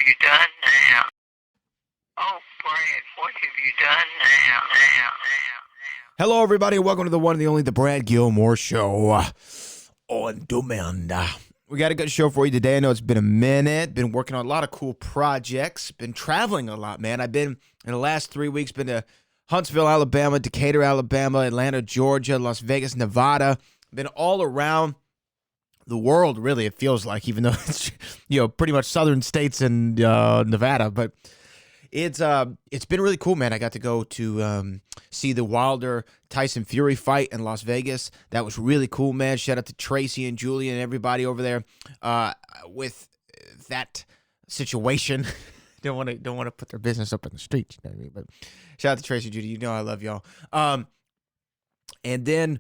you done now? Oh, Brad, what have you done now? Hello, everybody, and welcome to the one and the only, the Brad Gilmore Show on demand. We got a good show for you today. I know it's been a minute. Been working on a lot of cool projects. Been traveling a lot, man. I've been, in the last 3 weeks, been to Huntsville, Alabama, Decatur, Alabama, Atlanta, Georgia, Las Vegas, Nevada. Been all around the world, really, it feels like, even though it's, pretty much southern states and Nevada. But it's been really cool, man. I got to go to see the Wilder Tyson Fury fight in Las Vegas. That was really cool, man. Shout out to Tracy and Julie and everybody over there with that situation. don't want to put their business up in the streets, you know what I mean? But shout out to Tracy and Judy. You know I love y'all. And then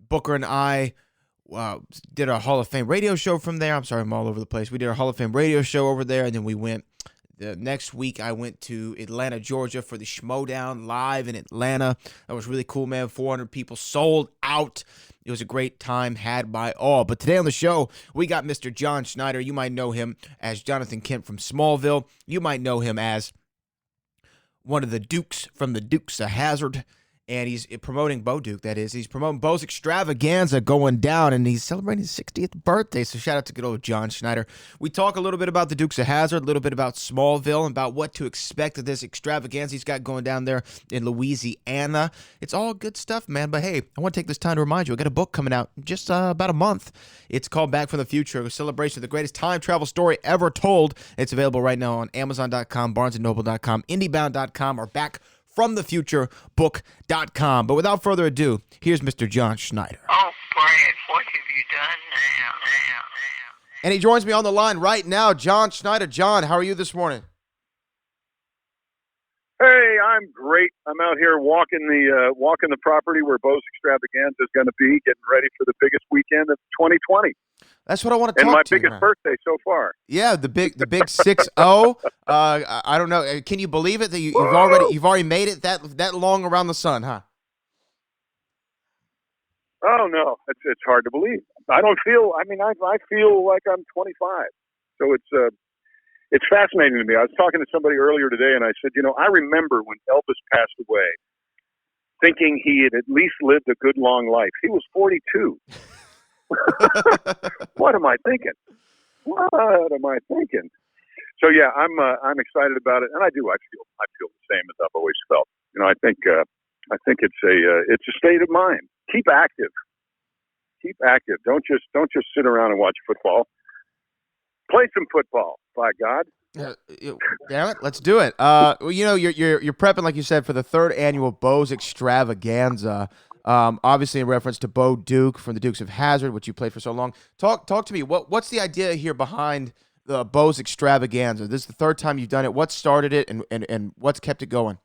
Booker and I did our Hall of Fame radio show from there. I'm sorry, I'm all over the place. We did our Hall of Fame radio show over there, and then we went. The next week, I went to Atlanta, Georgia for the Schmodown live in Atlanta. That was really cool, man. 400 people sold out. It was a great time had by all. But today on the show, we got Mr. John Schneider. You might know him as Jonathan Kent from Smallville. You might know him as one of the Dukes from the Dukes of Hazzard. And he's promoting Bo Duke, that is. He's promoting Bo's Extravaganza going down, and he's celebrating his 60th birthday. So shout out to good old John Schneider. We talk a little bit about the Dukes of Hazzard, a little bit about Smallville, and about what to expect of this extravaganza he's got going down there in Louisiana. It's all good stuff, man. But hey, I want to take this time to remind you, I got a book coming out in just about a month. It's called Back from the Future, a celebration of the greatest time travel story ever told. It's available right now on Amazon.com, BarnesandNoble.com, IndieBound.com, or backfromthefuturebook.com. But without further ado, here's Mr. John Schneider. Oh, Brad, what have you done now? And he joins me on the line right now, John Schneider. John, how are you this morning? Hey, I'm great. I'm out here walking the property where Bo's Extravaganza is going to be, getting ready for the biggest weekend of 2020. That's what I want to talk and my to you biggest about. birthday so far. Yeah, the big 6-0. I don't know. Can you believe it that you've already made it that long around the sun, huh? Oh no, it's hard to believe. I feel like I'm 25. So it's fascinating to me. I was talking to somebody earlier today, and I said, I remember when Elvis passed away, thinking he had at least lived a good long life. He was 42. What am I thinking? So yeah, I'm excited about it, and I feel the same as I've always felt. I think it's a state of mind. Keep active. Don't just sit around and watch football. Play some football, by God. Damn it, let's do it. You're prepping, like you said, for the third annual Bo's Extravaganza. Obviously in reference to Bo Duke from the Dukes of Hazzard, which you played for so long. Talk to me. What's the idea here behind the Bo's Extravaganza? This is the third time you've done it. What started it, and what's kept it going?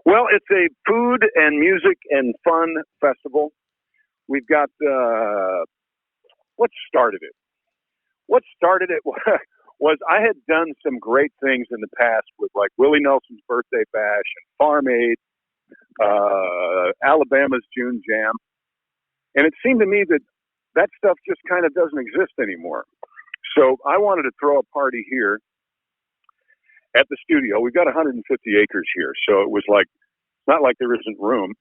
Well, it's a food and music and fun festival. We've got what started it? What started it was I had done some great things in the past with like Willie Nelson's Birthday Bash and Farm Aid, Alabama's June Jam. And it seemed to me that stuff just kind of doesn't exist anymore. So I wanted to throw a party here at the studio. We've got 150 acres here. So it was like, it's not like there isn't room.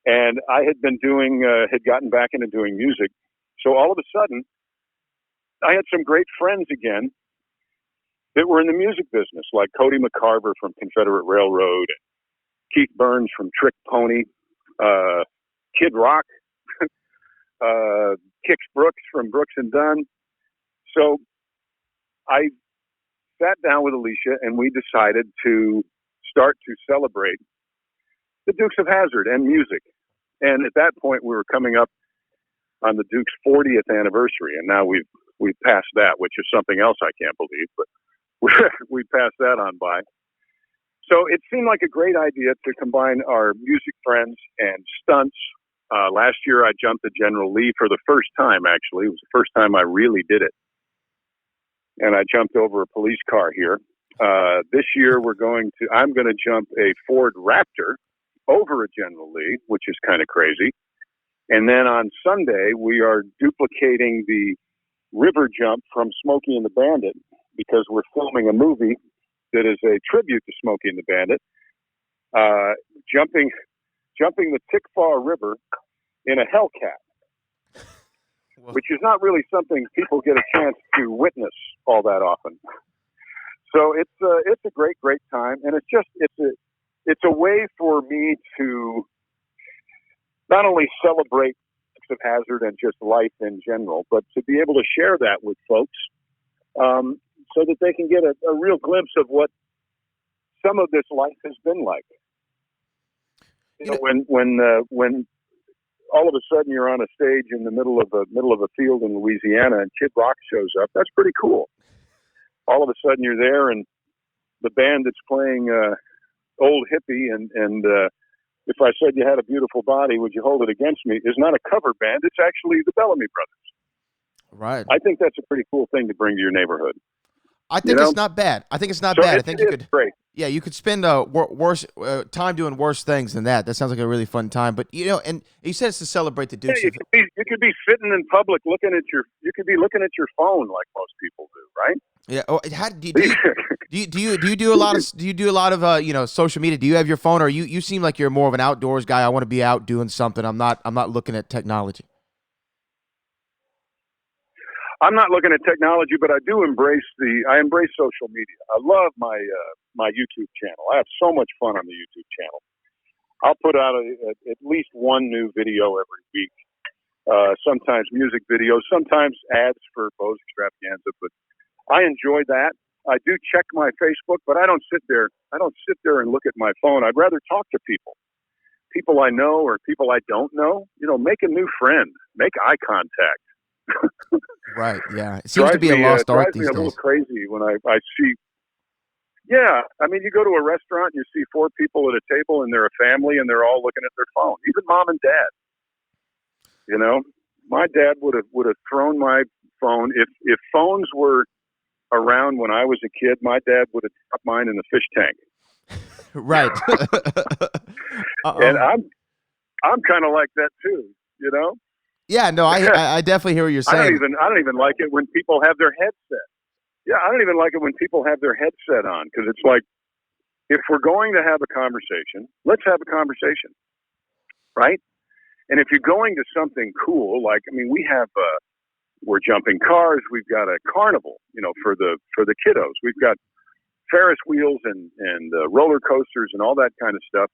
And I had gotten back into doing music. So all of a sudden, I had some great friends again that were in the music business, like Cody McCarver from Confederate Railroad, Keith Burns from Trick Pony, Kid Rock, Kix Brooks from Brooks and Dunn. So I sat down with Alicia and we decided to start to celebrate the Dukes of Hazzard and music. And at that point, we were coming up on the Dukes' 40th anniversary, and now we've passed that, which is something else I can't believe, but we passed that on by. So it seemed like a great idea to combine our music friends and stunts. Last year, I jumped the General Lee for the first time, actually. It was the first time I really did it. And I jumped over a police car here. This year, I'm going to jump a Ford Raptor over a General Lee, which is kind of crazy. And then on Sunday, we are duplicating the river jump from Smokey and the Bandit because we're filming a movie that is a tribute to Smokey and the Bandit. Jumping the Tickfaw River in a Hellcat, which is not really something people get a chance to witness all that often. So it's a great time, and it's a way for me to not only celebrate Dukes of Hazzard and just life in general, but to be able to share that with folks, so that they can get a real glimpse of what some of this life has been like. When all of a sudden you're on a stage in the middle of a field in Louisiana and Kid Rock shows up, that's pretty cool. All of a sudden you're there and the band that's playing Old Hippie and if I said you had a beautiful body, would you hold it against me, is not a cover band. It's actually the Bellamy Brothers. Right. I think that's a pretty cool thing to bring to your neighborhood. I think it's not bad. I think it's not bad. I think you could. Great. Yeah, you could spend worse time doing worse things than that. That sounds like a really fun time. But and you said it's to celebrate the Dukes. Yeah, you could be sitting in public looking at your phone like most people do, right? Yeah. Oh, do you do a lot of social media? Do you have your phone, or you seem like you're more of an outdoors guy? I want to be out doing something. I'm not looking at technology. I'm not looking at technology, but I embrace social media. I love my YouTube channel. I have so much fun on the YouTube channel. I'll put out at least one new video every week. Sometimes music videos, sometimes ads for Bose Extravaganza, but I enjoy that. I do check my Facebook, but I don't sit there and look at my phone. I'd rather talk to people I know or people I don't know. Make a new friend, make eye contact. Right. Yeah. It seems to be a lost art these days. It drives me a little crazy when I see. Yeah, I mean, you go to a restaurant and you see four people at a table and they're a family and they're all looking at their phone. Even mom and dad. My dad would have thrown my phone if phones were around when I was a kid. My dad would have dropped mine in the fish tank. Right. And I'm kind of like that too. Yeah, no, I definitely hear what you're saying. I don't even like it when people have their headset. Yeah, I don't even like it when people have their headset on, because it's like, if we're going to have a conversation, let's have a conversation, right? And if you're going to something cool, like, I mean, we're jumping cars. We've got a carnival, for the kiddos. We've got Ferris wheels and roller coasters and all that kind of stuff.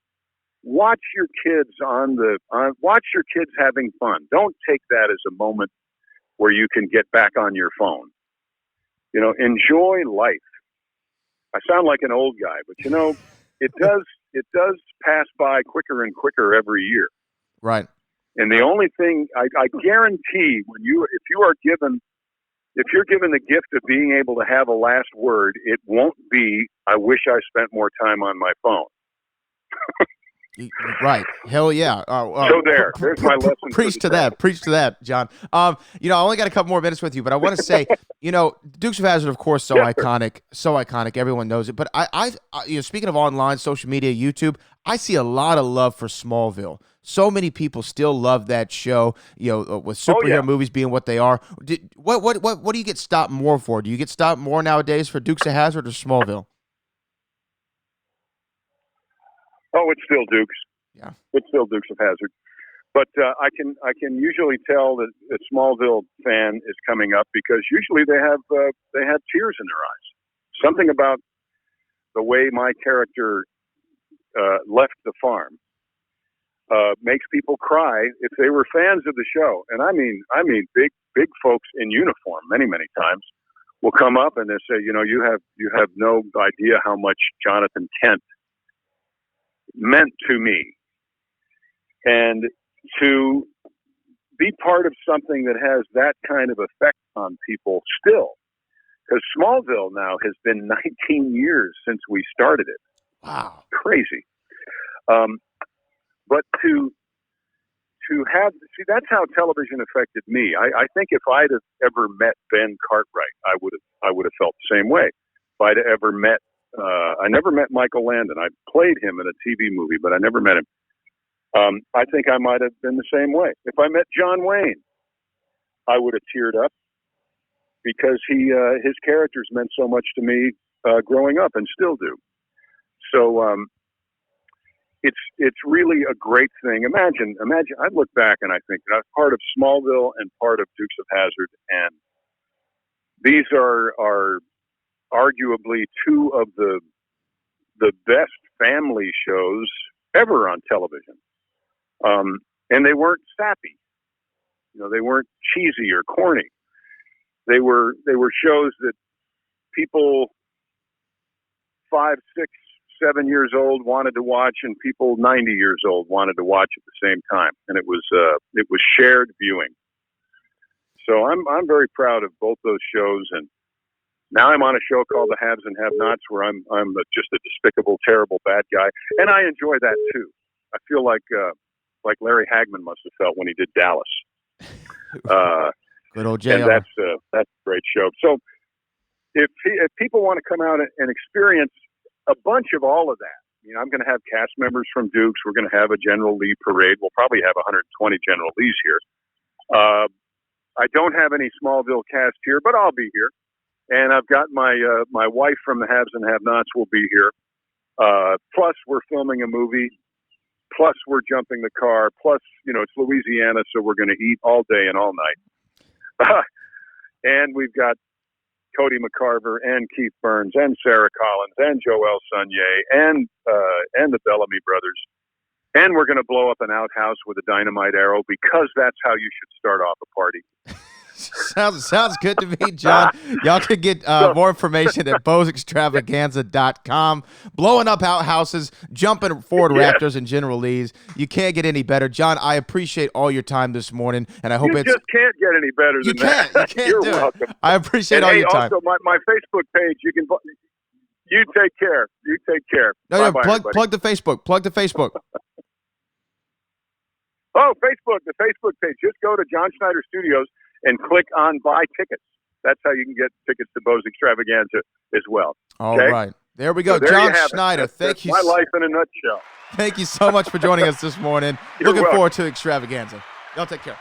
Watch your kids watch your kids having fun. Don't take that as a moment where you can get back on your phone. Enjoy life. I sound like an old guy, but it does pass by quicker and quicker every year. Right. And the only thing I guarantee if you're given the gift of being able to have a last word, it won't be, I wish I spent more time on my phone. Right. Hell yeah. So there's my lesson. Preach to that, John. I only got a couple more minutes with you, but I want to say, Dukes of Hazzard, of course, so iconic. Everyone knows it. But I speaking of online, social media, YouTube, I see a lot of love for Smallville. So many people still love that show, with superhero movies being what they are. What do you get stopped more for? Do you get stopped more nowadays for Dukes of Hazzard or Smallville? Oh, it's still Dukes. Yeah, it's still Dukes of Hazzard. But I can usually tell that a Smallville fan is coming up, because usually they have tears in their eyes. Something about the way my character left the farm makes people cry if they were fans of the show. And I mean big folks in uniform many times will come up and they say, you have no idea how much Jonathan Kent meant to me. And to be part of something that has that kind of effect on people still, because Smallville now has been 19 years since we started it. Wow. Crazy. But to that's how television affected me. I think if I'd have ever met Ben Cartwright, I would have felt the same way. If I'd ever met I never met Michael Landon. I played him in a TV movie, but I never met him. I think I might have been the same way. If I met John Wayne, I would have teared up. because his characters meant so much to me growing up and still do. So it's really a great thing. Imagine. I look back and I think I'm part of Smallville and part of Dukes of Hazzard, and these are arguably two of the best family shows ever on television. And they weren't sappy. They weren't cheesy or corny. They were shows that people 5, 6, 7 years old wanted to watch, and people 90 years old wanted to watch at the same time. And it was shared viewing. So I'm very proud of both those shows. And now I'm on a show called The Haves and Have-Nots, where I'm just a despicable, terrible bad guy, and I enjoy that too. I feel like Larry Hagman must have felt when he did Dallas. Good old JR. And that's a great show. So if people want to come out and experience a bunch of all of that, I'm going to have cast members from Dukes. We're going to have a General Lee parade. We'll probably have 120 General Lees here. I don't have any Smallville cast here, but I'll be here. And I've got my wife from the Haves and Have-Nots will be here. Plus, we're filming a movie. Plus, we're jumping the car. Plus, it's Louisiana, so we're going to eat all day and all night. And we've got Cody McCarver and Keith Burns and Sarah Collins and Joel Sunye and the Bellamy brothers. And we're going to blow up an outhouse with a dynamite arrow, because that's how you should start off a party. Sounds good to me, John. Y'all can get more information at bosextravaganza.com. Blowing up outhouses, jumping Ford Raptors and General Lees. You can't get any better. John, I appreciate all your time this morning, and I hope you just can't get any better than that. You can't. You're do welcome. It. I appreciate all your time. Also, my Facebook page, you take care. You take care. No, plug the Facebook. Plug the Facebook. Oh, Facebook, the Facebook page. Just go to John Schneider Studios and click on Buy Tickets. That's how you can get tickets to Bose Extravaganza as well. All okay? right. There we go. So there John you Schneider, that's my life in a nutshell. Thank you so much for joining us this morning. Looking forward to Extravaganza. Y'all take care.